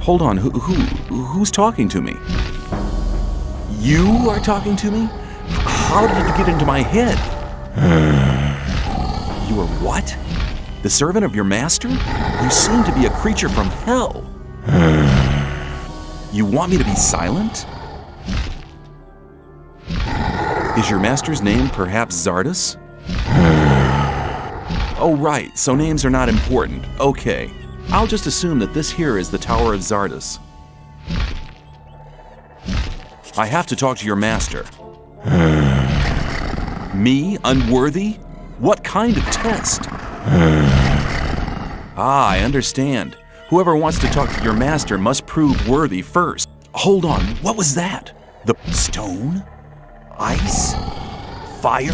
Hold on, who's talking to me? You are talking to me? How did you get into my head? You are what? The servant of your master? You seem to be a creature from hell. You want me to be silent? Is your master's name perhaps Zardus? Oh right, so names are not important. Okay. I'll just assume that this here is the Tower of Zardus. I have to talk to your master. Me? Unworthy? What kind of test? Ah, I understand. Whoever wants to talk to your master must prove worthy first. Hold on, what was that? The stone? Ice? Fire?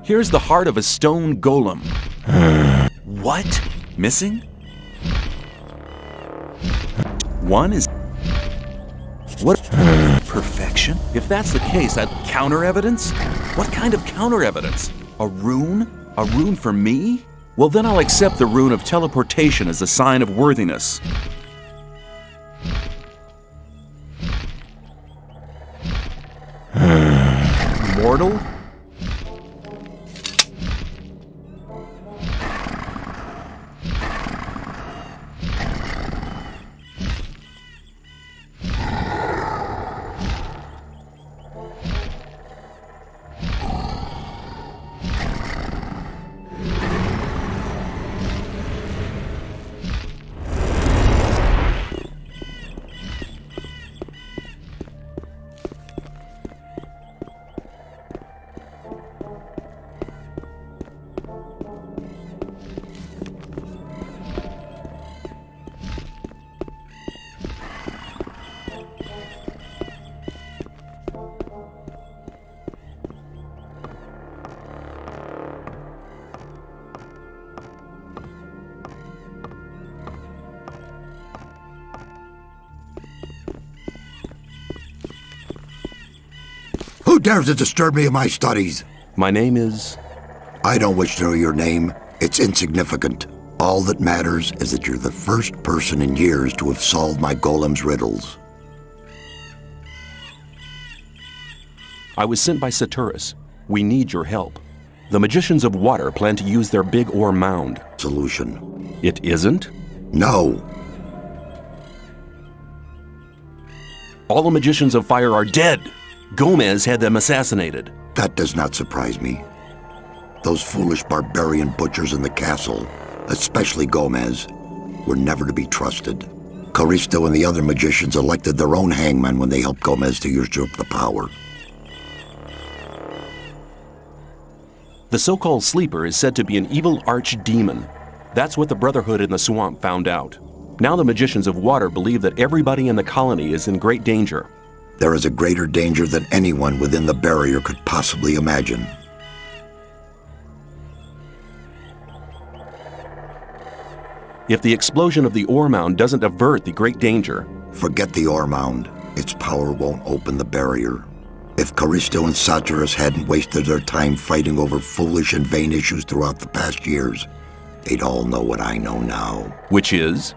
Here's the heart of a stone golem. What? Missing? One is... What? Perfection? If that's the case, that counter-evidence? What kind of counter-evidence? A rune? A rune for me? Well, then I'll accept the rune of teleportation as a sign of worthiness. Mortal? Who dares to disturb me in my studies? My name is... I don't wish to know your name. It's insignificant. All that matters is that you're the first person in years to have solved my golem's riddles. I was sent by Saturus. We need your help. The magicians of water plan to use their big ore mound. Solution. It isn't? No. All the magicians of fire are dead. Gomez had them assassinated. That does not surprise me. Those foolish barbarian butchers in the castle, especially Gomez, were never to be trusted. Callisto and the other magicians elected their own hangman when they helped Gomez to usurp the power. The so-called sleeper is said to be an evil archdemon. That's what the Brotherhood in the swamp found out. Now the magicians of water believe that everybody in the colony is in great danger. There is a greater danger than anyone within the barrier could possibly imagine. If the explosion of the ore mound doesn't avert the great danger, Forget the ore mound. Its power won't open the barrier. If Callisto and Satyrus hadn't wasted their time fighting over foolish and vain issues throughout the past years, they'd all know what I know now. which is,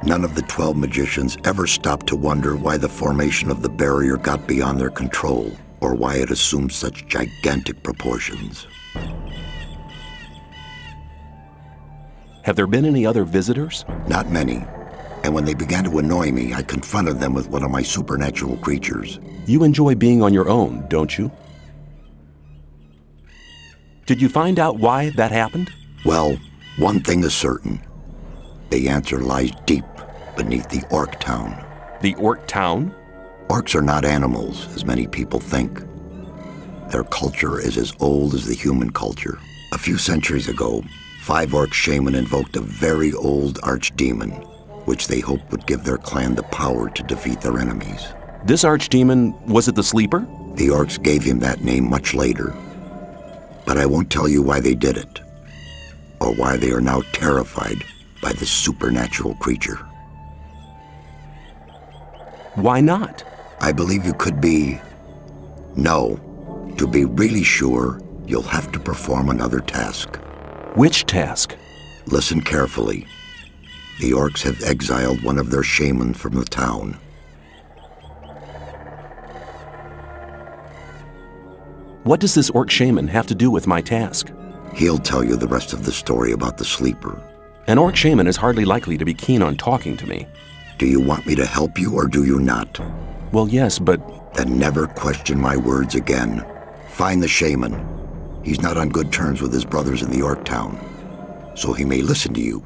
None of the 12 magicians ever stopped to wonder why the formation of the barrier got beyond their control, or why it assumed such gigantic proportions. have there been any other visitors? Not many. And when they began to annoy me, I confronted them with one of my supernatural creatures. You enjoy being on your own, don't you? Did you find out why that happened? Well, one thing is certain. The answer lies deep beneath the orc town. The Orc Town? Orcs are not animals, as many people think. Their culture is as old as the human culture. A few centuries ago, 5 orc shaman invoked a very old archdemon, which they hoped would give their clan the power to defeat their enemies. This archdemon, was it the sleeper? The orcs gave him that name much later. But I won't tell you why they did it, or why they are now terrified by this supernatural creature. Why not? I believe you could be... No. To be really sure, you'll have to perform another task. Which task? Listen carefully. The orcs have exiled one of their shaman from the town. What does this orc shaman have to do with my task? He'll tell you the rest of the story about the sleeper. An orc shaman is hardly likely to be keen on talking to me. Do you want me to help you or do you not? Well, yes, but Then never question my words again. Find the shaman. He's not on good terms with his brothers in the orc town, so he may listen to you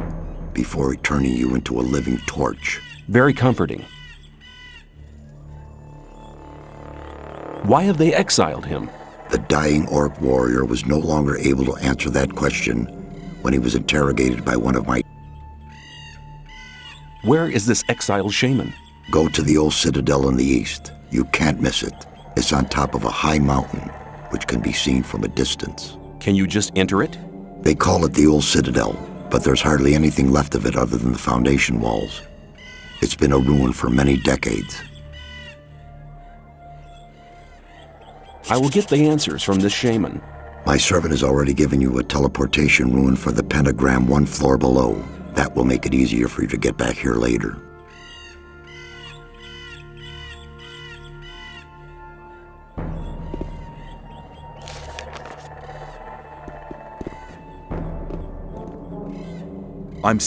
before turning you into a living torch. very comforting. Why have they exiled him? The dying orc warrior was no longer able to answer that question when he was interrogated by one of my... Where is this exiled shaman? Go to the old citadel in the east. You can't miss it. It's on top of a high mountain, which can be seen from a distance. Can you just enter it? They call it the old citadel, but there's hardly anything left of it other than the foundation walls. It's been a ruin for many decades. I will get the answers from this shaman. My servant has already given you a teleportation rune for the pentagram 1 floor below. That will make it easier for you to get back here later. I'm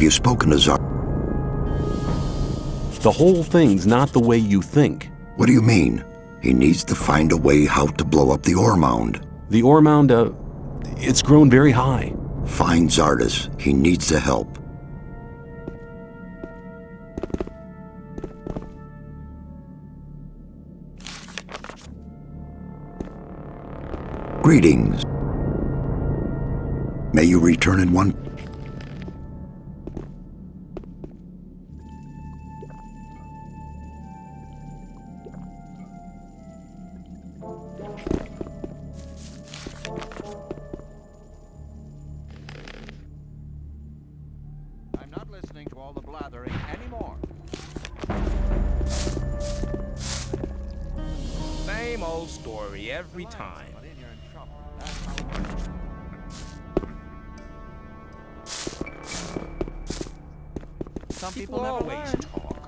Have you spoken to Zard? The whole thing's not the way you think. What do you mean? He needs to find a way how to blow up the ore mound. The ore mound, it's grown very high. Find Zardis. He needs the help. Greetings. May you return in one... I'm not listening to all the blathering anymore. Same old story every time. But in you're in trouble. That's how it works. Some people never always learn. talk.